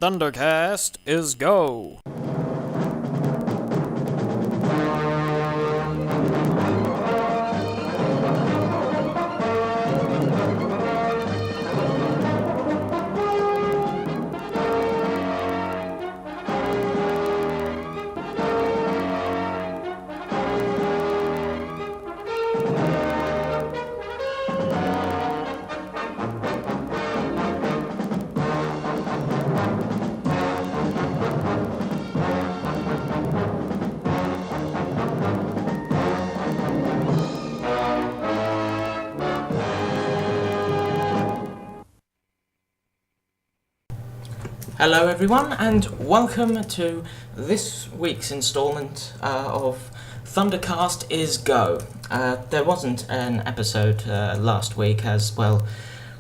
Thundercast Is Go. Hello everyone, and welcome to this week's instalment of Thundercast Is Go. There wasn't an episode last week, as well,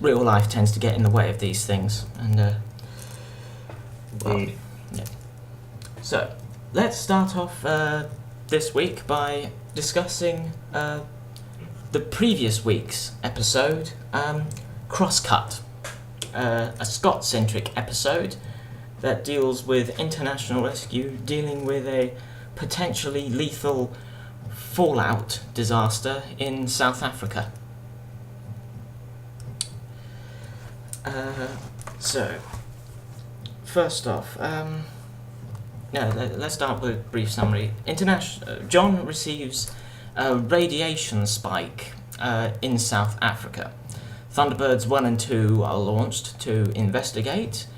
real life tends to get in the way of these things, and yeah. So, let's start off this week by discussing the previous week's episode, Crosscut. A Scott-centric episode that deals with international rescue, dealing with a potentially lethal fallout disaster in South Africa. So, first off, let's start with a brief summary. John receives a radiation spike in South Africa. Thunderbirds 1 and 2 are launched to investigate,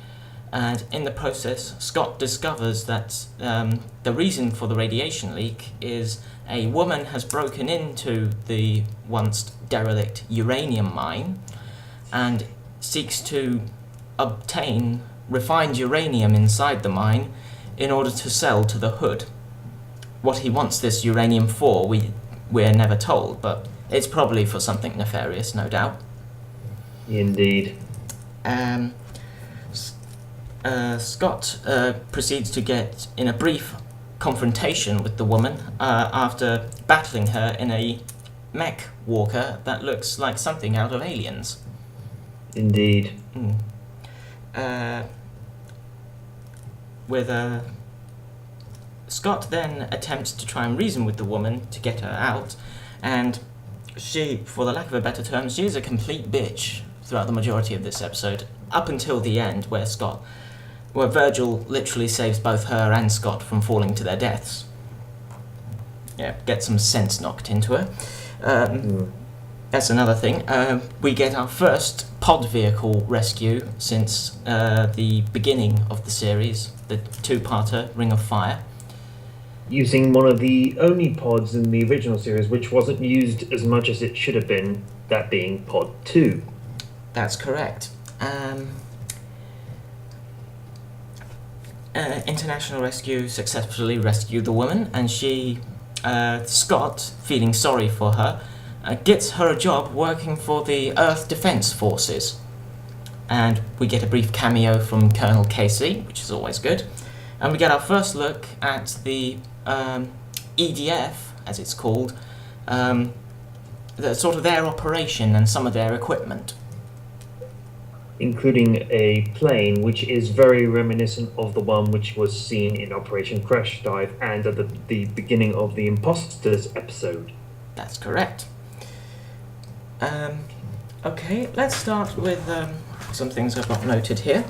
and in the process, Scott discovers that the reason for the radiation leak is a woman has broken into the once derelict uranium mine and seeks to obtain refined uranium inside the mine in order to sell to the hood. What he wants this uranium for, we're never told, but it's probably for something nefarious, no doubt. Indeed. Scott proceeds to get in a brief confrontation with the woman after battling her in a mech walker that looks like something out of Aliens. Indeed. Scott then attempts to try and reason with the woman to get her out, and she, for the lack of a better term, she is a complete bitch throughout the majority of this episode, up until the end, where Virgil literally saves both her and Scott from falling to their deaths. Yeah, get some sense knocked into her. That's another thing. We get our first pod vehicle rescue since the beginning of the series, the two-parter Ring of Fire. Using one of the only pods in the original series which wasn't used as much as it should have been, that being Pod 2. That's correct. International Rescue successfully rescued the woman, and Scott, feeling sorry for her, gets her a job working for the Earth Defense Forces. And we get a brief cameo from Colonel Casey, which is always good. And we get our first look at the EDF, as it's called, their operation and some of their equipment. Including a plane which is very reminiscent of the one which was seen in Operation Crash Dive and at the beginning of the Imposters episode. That's correct. Okay, let's start with some things I've got noted here.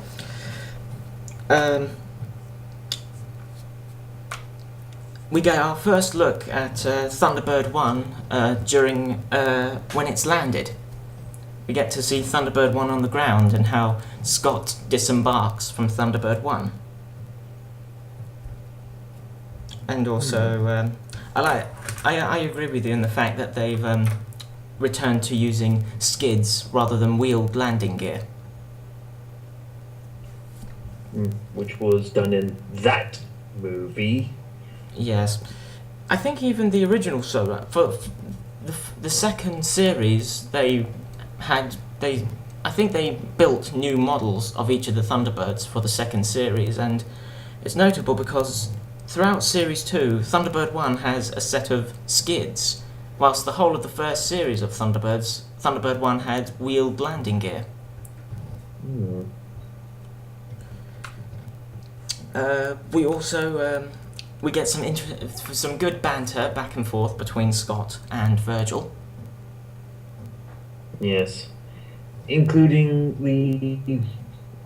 We get our first look at Thunderbird 1 during when it's landed. We get to see Thunderbird 1 on the ground and how Scott disembarks from Thunderbird 1. And also, I agree with you in the fact that they've returned to using skids rather than wheeled landing gear. Which was done in that movie. Yes. I think even the original for the second series, I think they built new models of each of the Thunderbirds for the second series, and it's notable because throughout Series 2, Thunderbird 1 has a set of skids, whilst the whole of the first series of Thunderbirds, Thunderbird 1 had wheeled landing gear. We also we get some good banter back and forth between Scott and Virgil. Yes. Including the,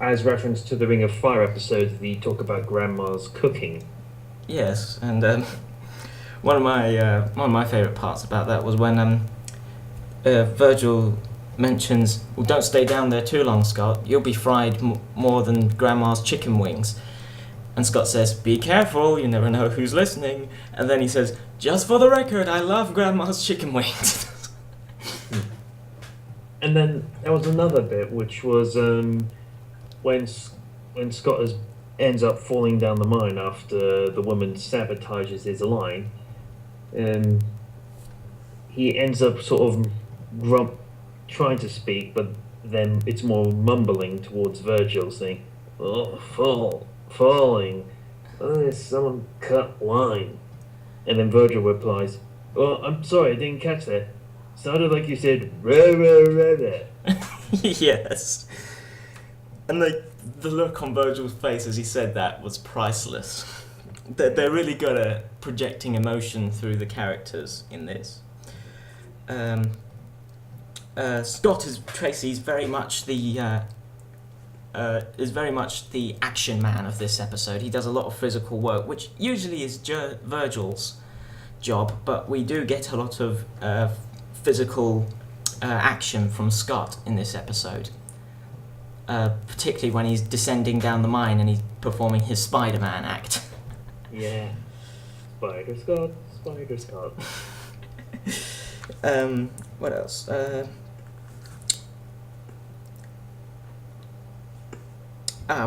as reference to the Ring of Fire episode, the talk about Grandma's cooking. Yes, and one of my favourite parts about that was when Virgil mentions, "Well, don't stay down there too long, Scott. You'll be fried more than Grandma's chicken wings." And Scott says, "Be careful, you never know who's listening." And then he says, "Just for the record, I love Grandma's chicken wings." And then there was another bit, which was when Scott ends up falling down the mine after the woman sabotages his line. He ends up sort of trying to speak, but then it's more mumbling towards Virgil, saying, "Oh, falling. Oh, there's someone cut line." And then Virgil replies, "Oh, I'm sorry, I didn't catch that. Sounded like you said, rah, rah, rah, rah." Yes. And the look on Virgil's face as he said that was priceless. They're really good at projecting emotion through the characters in this. Scott Tracy's very much the action man of this episode. He does a lot of physical work, which usually is Virgil's job, but we do get a lot of physical action from Scott in this episode, particularly when he's descending down the mine and he's performing his Spider-Man act. Yeah. Spider Scott. What else?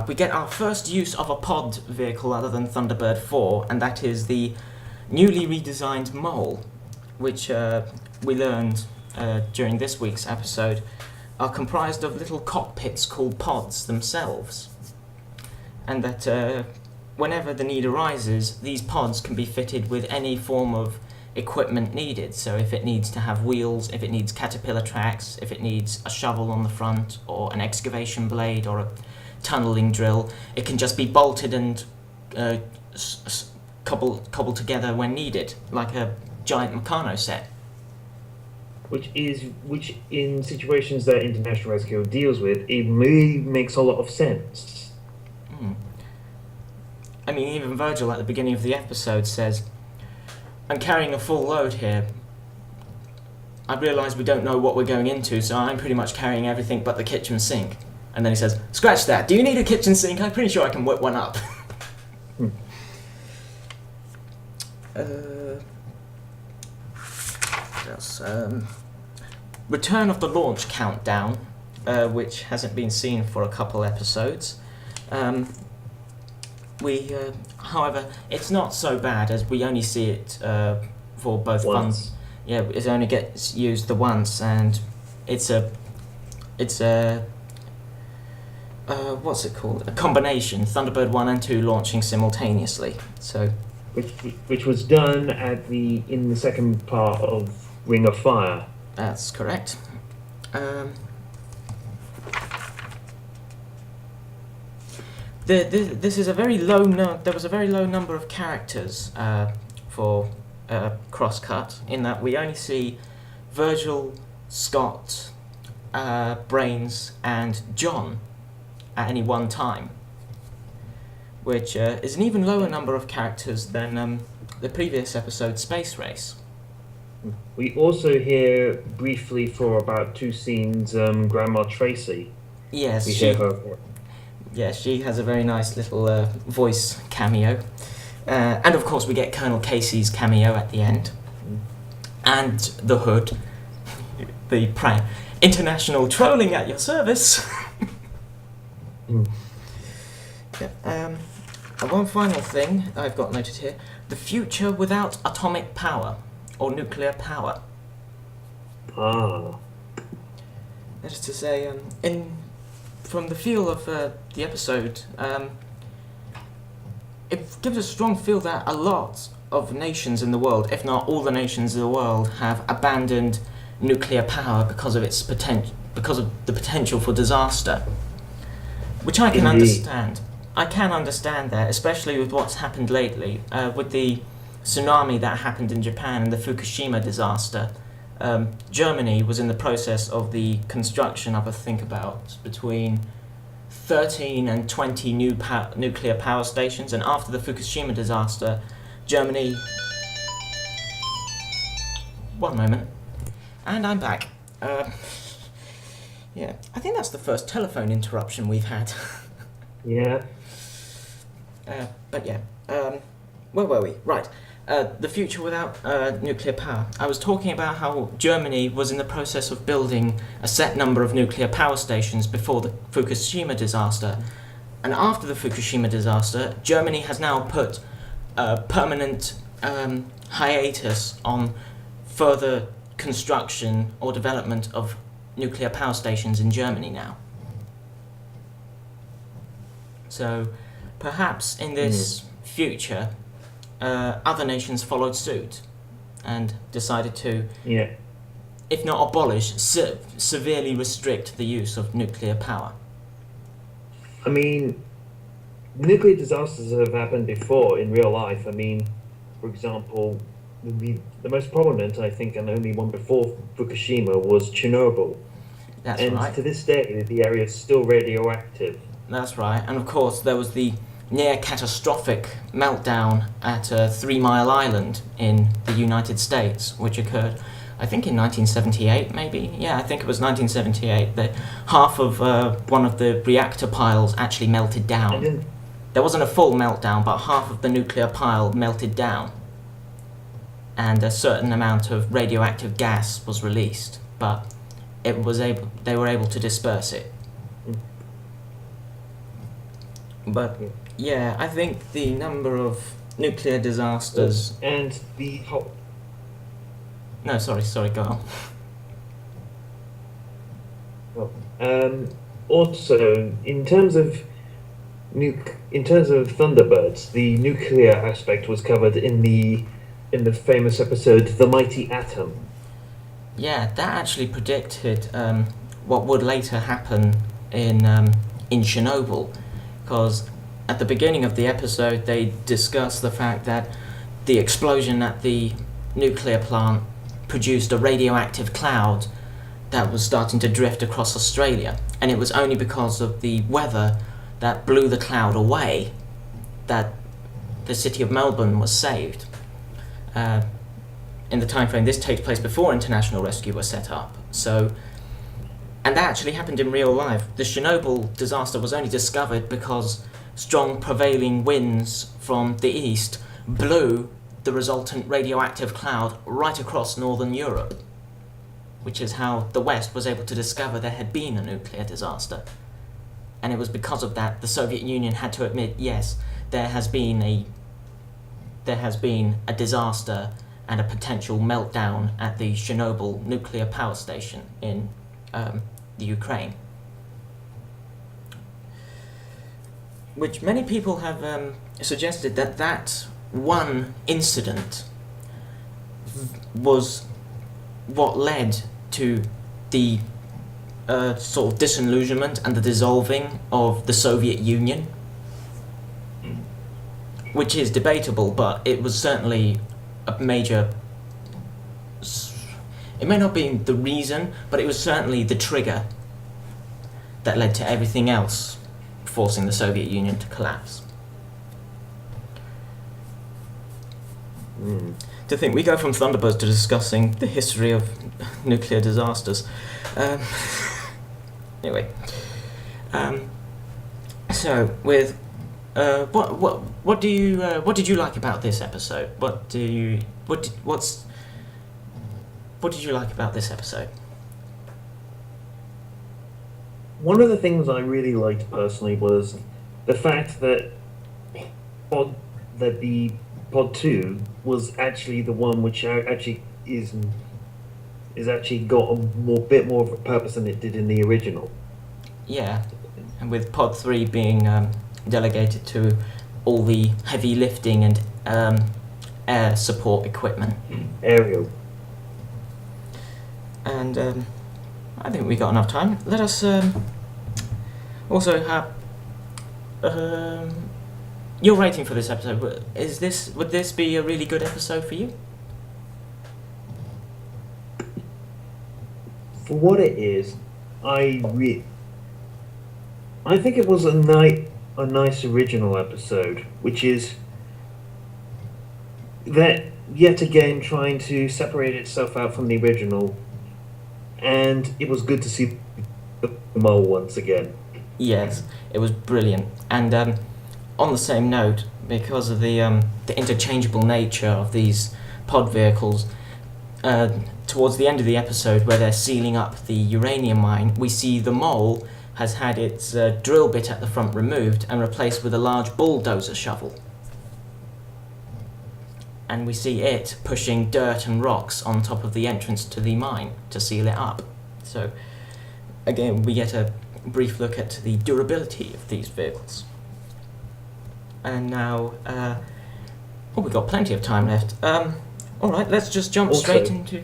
We get our first use of a pod vehicle other than Thunderbird 4, and that is the newly redesigned Mole, which we learned during this week's episode are comprised of little cockpits called pods themselves, and that whenever the need arises, these pods can be fitted with any form of equipment needed. So if it needs to have wheels, if it needs caterpillar tracks, if it needs a shovel on the front, or an excavation blade, or a tunneling drill, it can just be bolted and cobbled together when needed, like a giant Meccano set. Which in situations that International Rescue deals with, it really makes a lot of sense. I mean, even Virgil at the beginning of the episode says, "I'm carrying a full load here. I realise we don't know what we're going into, so I'm pretty much carrying everything but the kitchen sink." And then he says, "Scratch that. Do you need a kitchen sink? I'm pretty sure I can whip one up." What else? Return of the launch countdown, which hasn't been seen for a couple episodes. However, it's not so bad as we only see it for both once. Yeah, it only gets used the once, and it's a what's it called? A combination. Thunderbird 1 and 2 launching simultaneously. So, which was done in the second part of Ring of Fire. That's correct. This is a very low there was a very low number of characters for Crosscut, in that we only see Virgil, Scott, Brains, and John at any one time, which is an even lower number of characters than the previous episode, Space Race. We also hear briefly for about 2 scenes Grandma Tracy. Yes, we hear her. Yeah, she has a very nice little voice cameo. And of course we get Colonel Casey's cameo at the end. And the Hood. The international trolling at your service. Yeah, one final thing I've got noted here. The future without atomic power. Or nuclear power. Ah. That is to say, from the feel of the episode, it gives a strong feel that a lot of nations in the world, if not all the nations in the world, have abandoned nuclear power because of the potential for disaster, which I can understand. I can understand that, especially with what's happened lately, with the tsunami that happened in Japan and the Fukushima disaster. Germany was in the process of the construction of, I think, about between 13 and 20 new nuclear power stations, and after the Fukushima disaster, Germany... One moment. And I'm back. Yeah, I think that's the first telephone interruption we've had. Yeah. But yeah, where were we? Right. The future without nuclear power. I was talking about how Germany was in the process of building a set number of nuclear power stations before the Fukushima disaster. And after the Fukushima disaster, Germany has now put a permanent hiatus on further construction or development of nuclear power stations in Germany now. So perhaps in this future, other nations followed suit and decided to, if not abolish, severely restrict the use of nuclear power. I mean, nuclear disasters have happened before in real life. I mean, for example, the most prominent, I think, and only one before Fukushima was Chernobyl. That's and right. To this day, the area is still radioactive. That's right. And of course, there was the near catastrophic meltdown at 3 Mile Island in the United States, which occurred, I think, in 1978, maybe? Yeah, I think it was 1978. That half of one of the reactor piles actually melted down. There wasn't a full meltdown, but half of the nuclear pile melted down. And a certain amount of radioactive gas was released, but they were able to disperse it. But yeah, I think the number of nuclear disasters and the whole... No, sorry, go on. Also, in terms of Thunderbirds, the nuclear aspect was covered in the famous episode "The Mighty Atom." Yeah, that actually predicted what would later happen in Chernobyl, because at the beginning of the episode they discussed the fact that the explosion at the nuclear plant produced a radioactive cloud that was starting to drift across Australia, and it was only because of the weather that blew the cloud away that the city of Melbourne was saved. In the time frame, this takes place before international rescue was set up. So, and that actually happened in real life. The Chernobyl disaster was only discovered because strong prevailing winds from the east blew the resultant radioactive cloud right across northern Europe, which is how the West was able to discover there had been a nuclear disaster. And it was because of that the Soviet Union had to admit, yes, there has been a disaster and a potential meltdown at the Chernobyl nuclear power station in the Ukraine. Which many people have suggested that one incident was what led to the sort of disillusionment and the dissolving of the Soviet Union, which is debatable, but it was certainly a major... It may not be the reason, but it was certainly the trigger that led to everything else, forcing the Soviet Union to collapse. To think, we go from Thunderbirds to discussing the history of nuclear disasters. Anyway, so with what did you like about this episode? What did you like about this episode? One of the things I really liked personally was the fact that the Pod 2 was actually the one which actually is actually got a bit more of a purpose than it did in the original. Yeah, and with Pod 3 being delegated to all the heavy lifting and air support equipment. Aerial. And I think we got enough time. Let us also Your rating for this episode, would this be a really good episode for you? For what it is, I think it was a nice original episode, which is that yet again trying to separate itself out from the original, and it was good to see the mole once again. Yes, it was brilliant. And on the same note, because of the interchangeable nature of these pod vehicles, towards the end of the episode where they're sealing up the uranium mine, we see the mole has had its drill bit at the front removed and replaced with a large bulldozer shovel. And we see it pushing dirt and rocks on top of the entrance to the mine to seal it up. So, again, we get a brief look at the durability of these vehicles. And now, we've got plenty of time left. Alright, let's just jump straight into...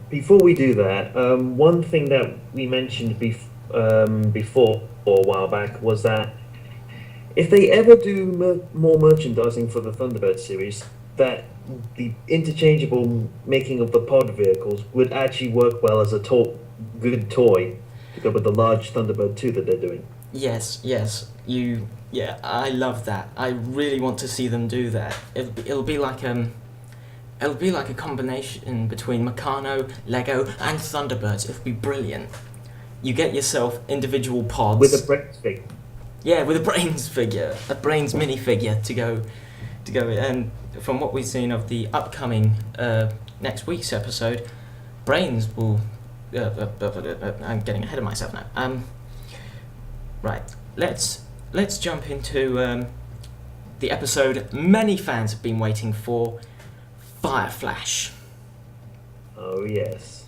Before we do that, one thing that we mentioned before, or a while back, was that if they ever do more merchandising for the Thunderbird series, that the interchangeable making of the pod vehicles would actually work well as a good toy to go with the large Thunderbird 2 that they're doing. Yes, I love that. I really want to see them do that. It'll be like a combination between Meccano, Lego, and Thunderbirds. It'll be brilliant. You get yourself individual pods with a Brains figure. Yeah, with a Brains figure, a Brains minifigure to go. And from what we've seen of the upcoming next week's episode, Brains will. I'm getting ahead of myself now. Right, let's jump into the episode many fans have been waiting for, Fireflash. Oh yes.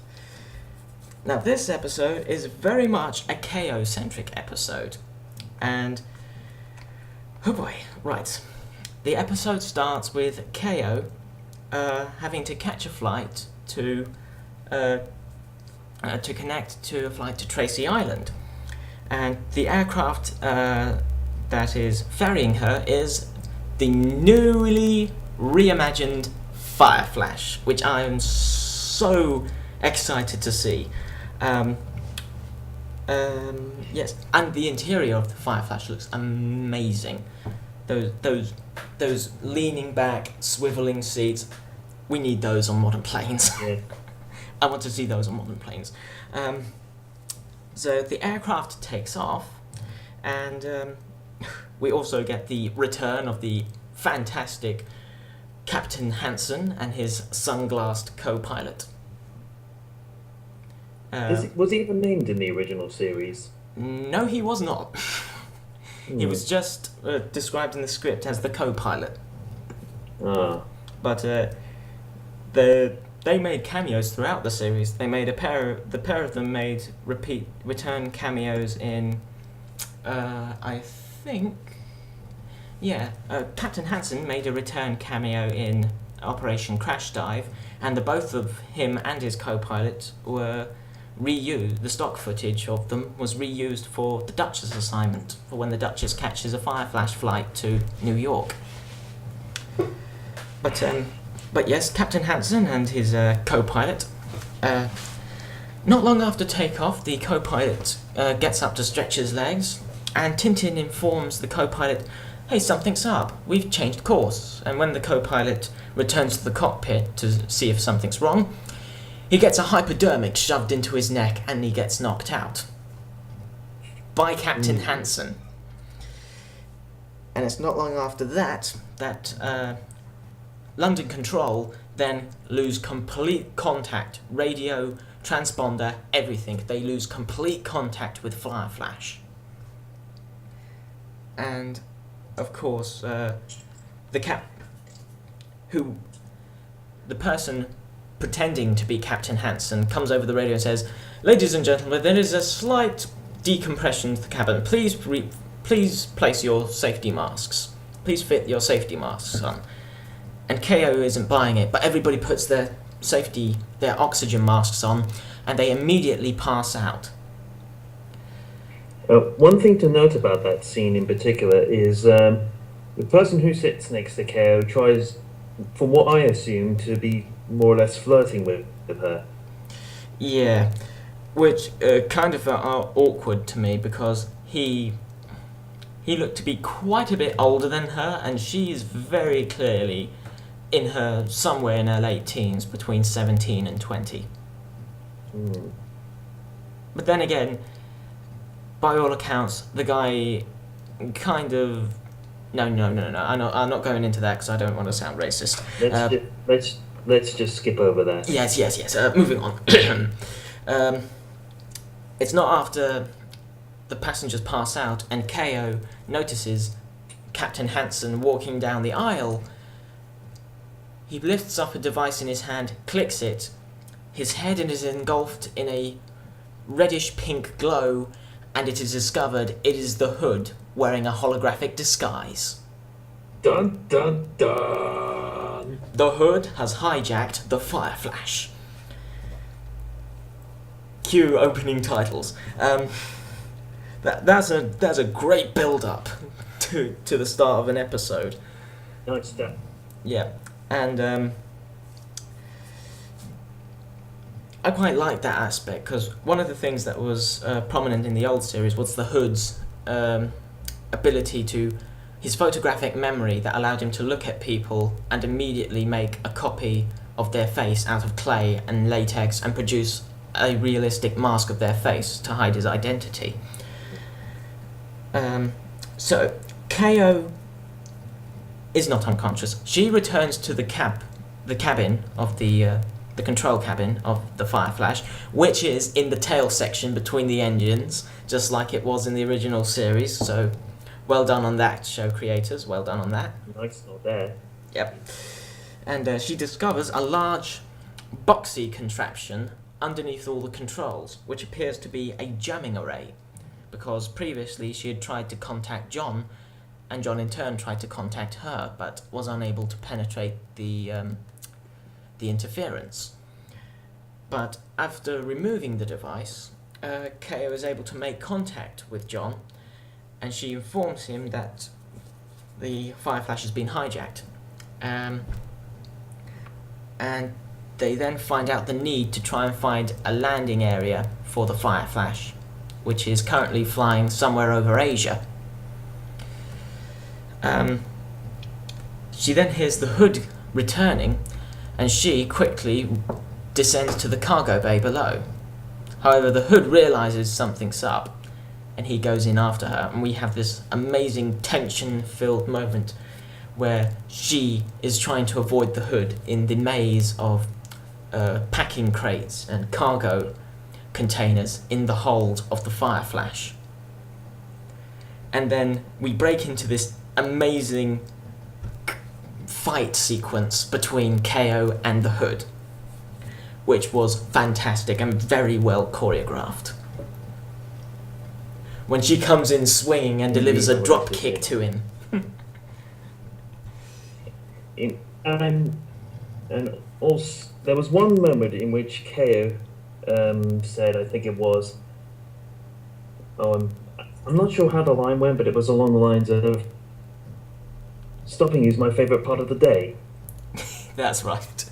Now this episode is very much a KO-centric episode, and oh boy, right. The episode starts with KO having to catch a flight to connect to a flight to Tracy Island. And the aircraft that is ferrying her is the newly reimagined Fireflash, which I am so excited to see. Yes, and the interior of the Fireflash looks amazing. Those leaning back, swiveling seats, we need those on modern planes. Yeah. I want to see those on modern planes. So the aircraft takes off, and we also get the return of the fantastic Captain Hansen and his sunglassed co-pilot. Was he even named in the original series? No, he was not. He was just described in the script as the co-pilot. Ah. But they made cameos throughout the series. They made the pair of them made return cameos in, I think, Captain Hansen made a return cameo in Operation Crash Dive, and the both of him and his co-pilot were reused. The stock footage of them was reused for the Duchess assignment, for when the Duchess catches a Fireflash flight to New York. But yes, Captain Hansen and his co-pilot. Not long after takeoff, the co-pilot gets up to stretch his legs, and Tintin informs the co-pilot, "Hey, something's up. We've changed course." And when the co-pilot returns to the cockpit to see if something's wrong, he gets a hypodermic shoved into his neck, and he gets knocked out by Captain Hansen. And it's not long after that London Control then lose complete contact, radio, transponder, everything. They lose complete contact with Fireflash. And, of course, the person pretending to be Captain Hansen comes over the radio and says, "Ladies and gentlemen, there is a slight decompression to the cabin. Please place your safety masks. Please fit your safety masks on." And KO isn't buying it, but everybody puts their oxygen masks on, and they immediately pass out. One thing to note about that scene in particular is the person who sits next to KO tries, from what I assume, to be more or less flirting with her. Yeah, which kind of felt awkward to me because he looked to be quite a bit older than her, and she is very clearly somewhere in her late teens, between 17 and 20. Hmm. But then again, by all accounts, the guy kind of... No. I'm not going into that because I don't want to sound racist. Let's just skip over that. Yes. Moving on. It's not after the passengers pass out and KO notices Captain Hansen walking down the aisle. He lifts up a device in his hand, clicks it. His head is engulfed in a reddish-pink glow, and it is discovered it is the Hood wearing a holographic disguise. Dun dun dun! The Hood has hijacked the Fireflash. Cue opening titles. That's a great build-up to the start of an episode. Nice step. Yeah, and I quite like that aspect because one of the things that was prominent in the old series was the Hood's ability to... his photographic memory that allowed him to look at people and immediately make a copy of their face out of clay and latex and produce a realistic mask of their face to hide his identity. So KO is not unconscious. She returns to the cabin of the control cabin of the Fireflash, which is in the tail section between the engines, just like it was in the original series. So, well done on that, show creators. Well done on that. Nice, not there. Yep. And she discovers a large, boxy contraption underneath all the controls, which appears to be a jamming array, because previously she had tried to contact John, and John in turn tried to contact her, but was unable to penetrate the interference. But after removing the device, KO is able to make contact with John, and she informs him that the Fireflash has been hijacked. And they then find out the need to try and find a landing area for the Fireflash, which is currently flying somewhere over Asia. She then hears the Hood returning, and she quickly descends to the cargo bay below. However, the Hood realises something's up, and he goes in after her, and we have this amazing tension-filled moment where she is trying to avoid the Hood in the maze of packing crates and cargo containers in the hold of the Fireflash. And then we break into this amazing fight sequence between KO and the Hood, which was fantastic and very well choreographed. When she comes in swinging and delivers a drop kick to him. And also, there was one moment in which KO said, I think it was, I'm not sure how the line went, but it was along the lines of, stopping you is my favourite part of the day. That's right.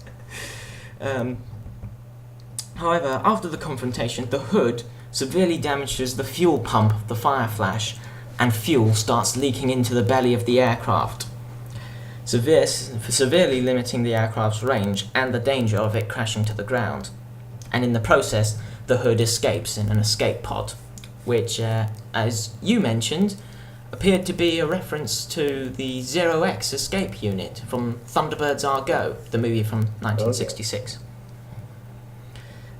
However, after the confrontation, the Hood severely damages the fuel pump of the Fireflash, and fuel starts leaking into the belly of the aircraft, severely limiting the aircraft's range and the danger of it crashing to the ground. And in the process, the Hood escapes in an escape pod, which, as you mentioned, appeared to be a reference to the Zero X escape unit from Thunderbirds Are Go, the movie from 1966.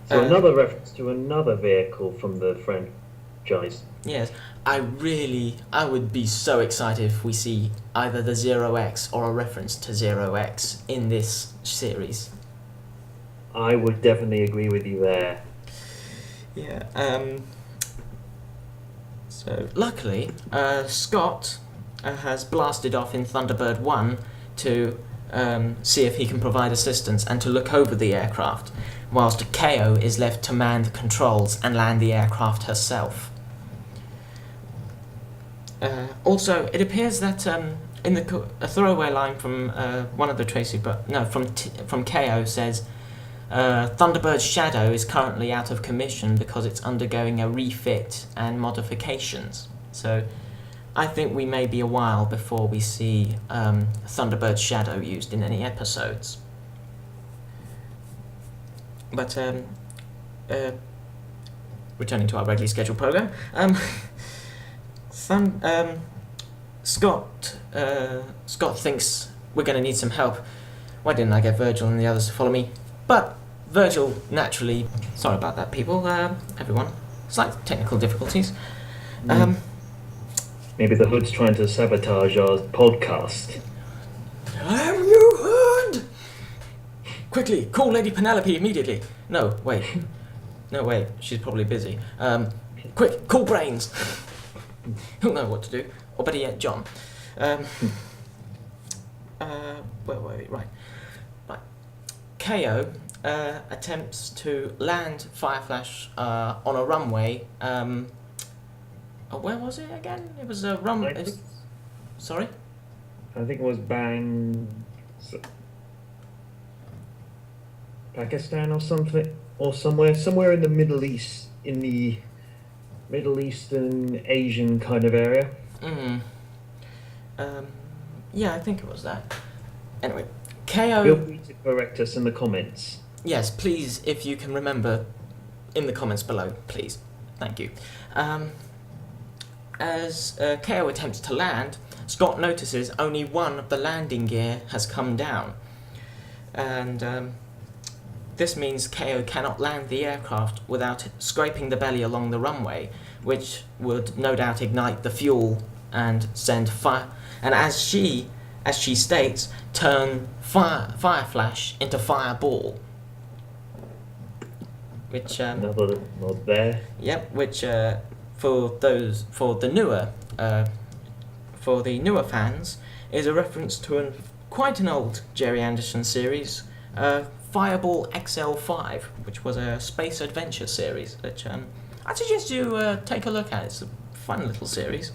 So another reference to another vehicle from the franchise. Yes, I would be so excited if we see either the Zero X or a reference to Zero X in this series. I would definitely agree with you there. Yeah, so luckily, Scott has blasted off in Thunderbird 1 to see if he can provide assistance and to look over the aircraft, whilst KO is left to man the controls and land the aircraft herself. Also, it appears that in a throwaway line from one of the from KO says Thunderbird's Shadow is currently out of commission because it's undergoing a refit and modifications. So I think we may be a while before we see Thunderbird's Shadow used in any episodes. But returning to our regularly scheduled program, Scott thinks we're going to need some help. Why didn't I get Virgil and the others to follow me? But Virgil naturally, sorry about that, people, everyone, slight technical difficulties. Maybe the Hood's trying to sabotage our podcast. Have you heard? Quickly, call Lady Penelope immediately. No, wait, she's probably busy. Quick, call Brains. He'll know what to do. Or better yet, John. Where were we? Right. KO attempts to land Fireflash on a runway. Where was it again? It was a runway. Sorry? I think it was Pakistan or something, or somewhere in the Middle East, in the Middle Eastern Asian kind of area. Yeah, I think it was that. Anyway, KO. Feel free to correct us in the comments. Yes, please, if you can remember, in the comments below, please. Thank you. As KO attempts to land, Scott notices only one of the landing gear has come down. And this means KO cannot land the aircraft without scraping the belly along the runway, which would no doubt ignite the fuel and send fire. And as she states, turn Fireflash into Fireball. Which another nod there. Yep, which for the newer fans is a reference to quite an old Jerry Anderson series, Fireball XL5, which was a space adventure series, which I suggest you take a look at. It's a fun little series.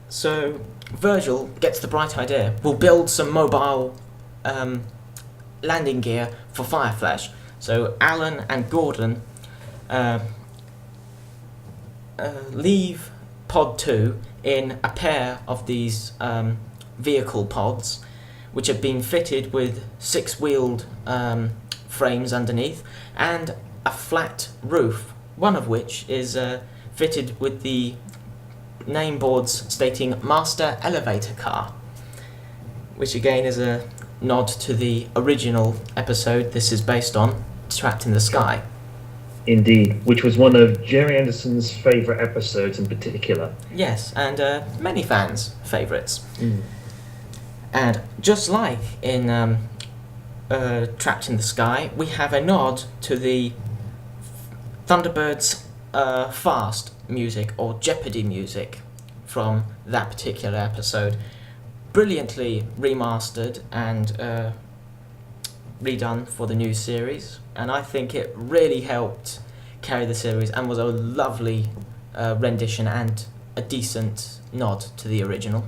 So Virgil gets the bright idea. We'll build some mobile landing gear for Fireflash. So Alan and Gordon leave Pod 2 in a pair of these vehicle pods, which have been fitted with six-wheeled frames underneath and a flat roof, one of which is fitted with the name boards stating Master Elevator Car, which again is a nod to the original episode this is based on, Trapped in the Sky. Indeed, which was one of Jerry Anderson's favourite episodes in particular. Yes, and many fans' favourites. And just like in Trapped in the Sky, we have a nod to the Thunderbirds Fast music, or Jeopardy music, from that particular episode. Brilliantly remastered and redone for the new series, and I think it really helped carry the series and was a lovely rendition and a decent nod to the original.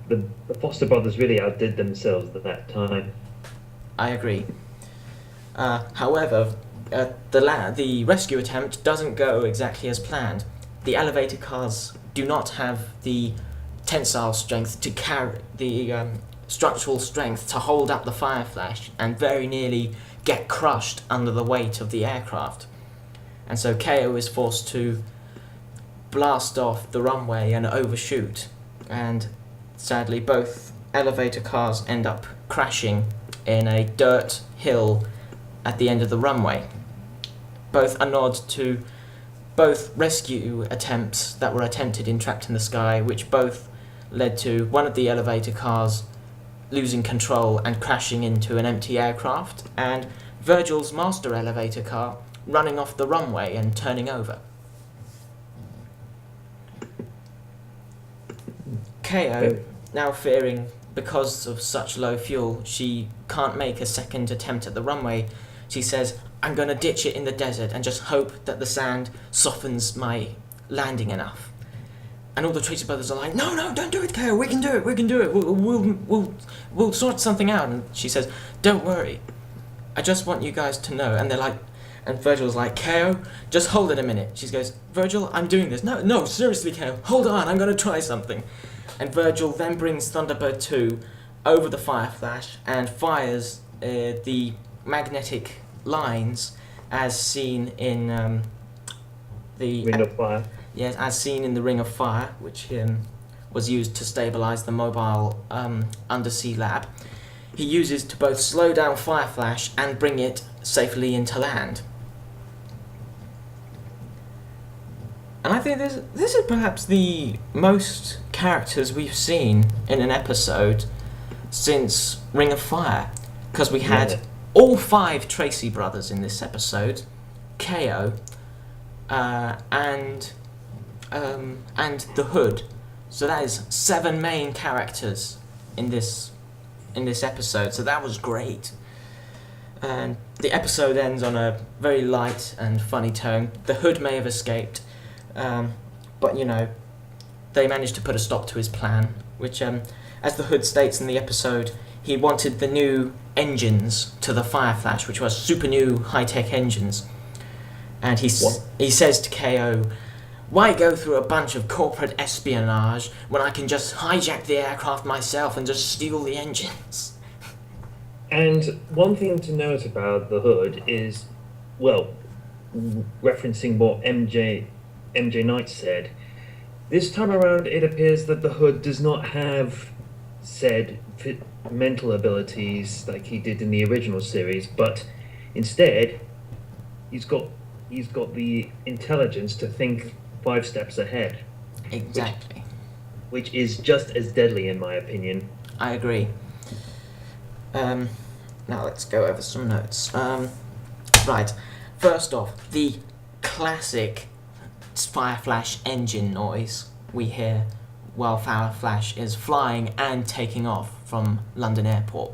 The Foster brothers really outdid themselves at that time. I agree. However, the rescue attempt doesn't go exactly as planned. The elevator cars do not have the tensile strength to carry the structural strength to hold up the Fireflash, and very nearly get crushed under the weight of the aircraft. And so KO is forced to blast off the runway and overshoot, and sadly both elevator cars end up crashing in a dirt hill at the end of the runway. Both a nod to both rescue attempts that were attempted in Trapped in the Sky, which both led to one of the elevator cars losing control and crashing into an empty aircraft, and Virgil's master elevator car running off the runway and turning over. KO, now fearing because of such low fuel she can't make a second attempt at the runway, she says, I'm going to ditch it in the desert and just hope that the sand softens my landing enough. And all the Tracy brothers are like, no, don't do it, Kale. We can do it. We'll sort something out. And she says, don't worry. I just want you guys to know. And they're like, and Virgil's like, Kale, just hold it a minute. She goes, Virgil, I'm doing this. No, seriously, Kale, hold on. I'm going to try something. And Virgil then brings Thunderbird 2 over the Fireflash and fires the magnetic lines as seen in the Ring of Fire. Yes, as seen in the Ring of Fire, which was used to stabilize the mobile undersea lab. He uses to both slow down Fireflash and bring it safely into land. And I think this is perhaps the most characters we've seen in an episode since Ring of Fire, because we had all 5 Tracy brothers in this episode, KO, and the Hood. So that is 7 main characters in this episode. So that was great. And the episode ends on a very light and funny tone. The Hood may have escaped, but they managed to put a stop to his plan, which, as the Hood states in the episode, he wanted the new engines to the Fireflash, which was super new high-tech engines. And he says to KO, why go through a bunch of corporate espionage when I can just hijack the aircraft myself and just steal the engines? And one thing to note about the Hood is, well, referencing what MJ Knight said, this time around it appears that the Hood does not have said mental abilities like he did in the original series, but instead he's got the intelligence to think 5 steps ahead. Exactly. Which is just as deadly in my opinion. I agree. Now let's go over some notes. Right, first off, the classic Fireflash engine noise we hear while Fireflash is flying and taking off from London Airport.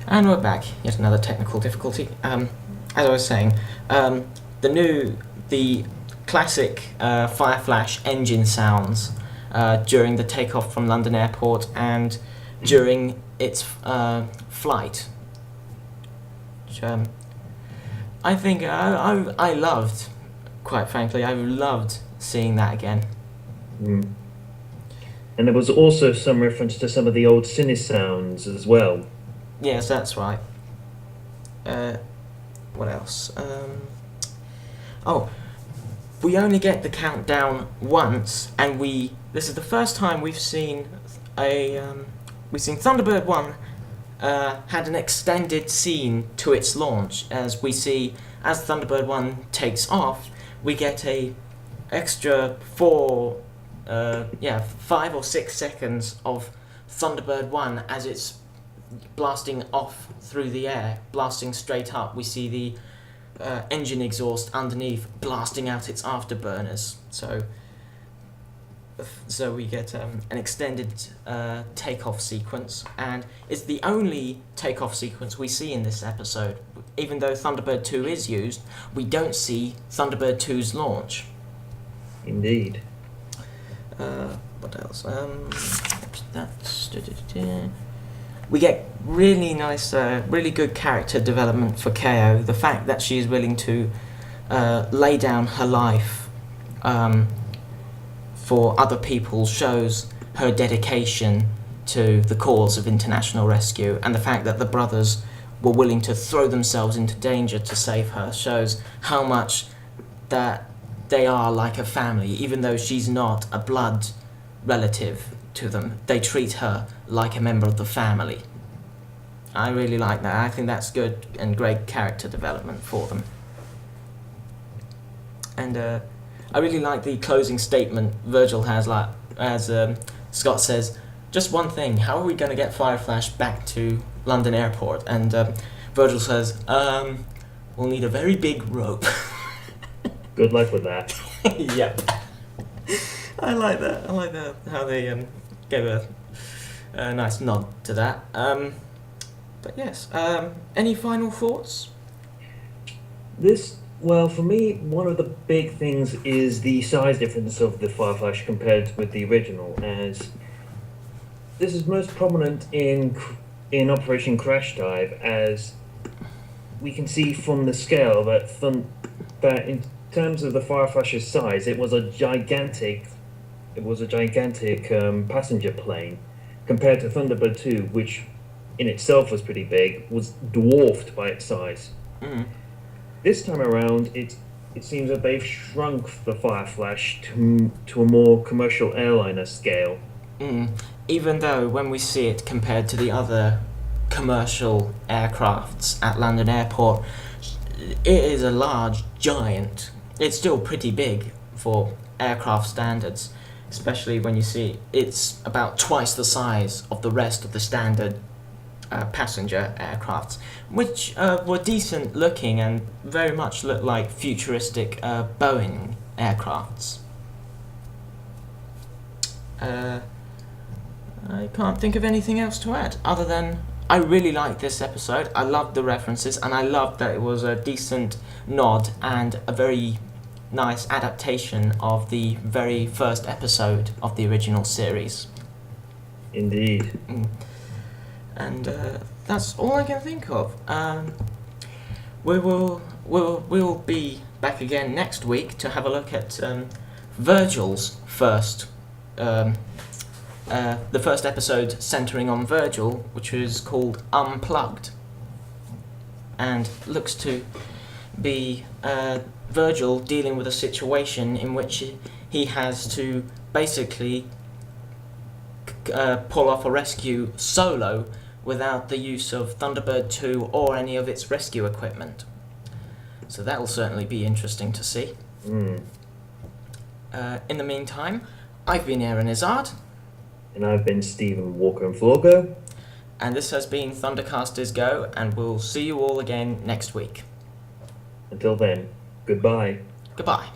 And we're back. Yet another technical difficulty. As I was saying, the classic Fireflash engine sounds during the takeoff from London Airport and during its flight, which I think I loved. Quite frankly, I loved seeing that again. Mm. And there was also some reference to some of the old Cine sounds as well. Yes, that's right. What else? We only get the countdown once, and this is the first time we've seen Thunderbird 1 had an extended scene to its launch, as we see as Thunderbird 1 takes off, we get a extra 5 or 6 seconds of Thunderbird 1 as it's blasting off through the air, blasting straight up. We see the engine exhaust underneath blasting out its afterburners. So we get an extended takeoff sequence, and it's the only takeoff sequence we see in this episode. Even though Thunderbird 2 is used, we don't see Thunderbird 2's launch. Indeed. What else? We get really nice, really good character development for KO. The fact that she is willing to lay down her life for other people shows her dedication to the cause of international rescue, and the fact that the brothers were willing to throw themselves into danger to save her shows how much that they are like a family. Even though she's not a blood relative to them, they treat her like a member of the family. I really like that. I think that's good and great character development for them. And I really like the closing statement Virgil has, as Scott says, just one thing, how are we going to get Fireflash back to London Airport? And Virgil says, we'll need a very big rope. Good luck with that. Yep. I like that. I like that, how they gave a nice nod to that. But yes, any final thoughts? This Well, for me, one of the big things is the size difference of the Fireflash compared with the original, as this is most prominent in Operation Crash Dive, as we can see from the scale that in terms of the Fireflash's size, it was a gigantic passenger plane compared to Thunderbird 2, which in itself was pretty big, was dwarfed by its size. Mm. This time around, it seems that they've shrunk the Fireflash to a more commercial airliner scale. Even though when we see it compared to the other commercial aircrafts at London Airport, it is a large giant. It's still pretty big for aircraft standards, especially when you see it's about twice the size of the rest of the standard passenger aircrafts, which were decent looking and very much looked like futuristic Boeing aircrafts. I can't think of anything else to add other than I really liked this episode. I loved the references and I loved that it was a decent nod and a very nice adaptation of the very first episode of the original series. Indeed. And that's all I can think of. We'll be back again next week to have a look at Virgil's first. The first episode centering on Virgil, which is called Unplugged, and looks to be Virgil dealing with a situation in which he has to basically pull off a rescue solo without the use of Thunderbird 2 or any of its rescue equipment. So that will certainly be interesting to see. In the meantime, I've been Aaron Izzard. And I've been Stephen Walker Emflorgo. And this has been Thundercast Is Go, and we'll see you all again next week. Until then, goodbye. Goodbye.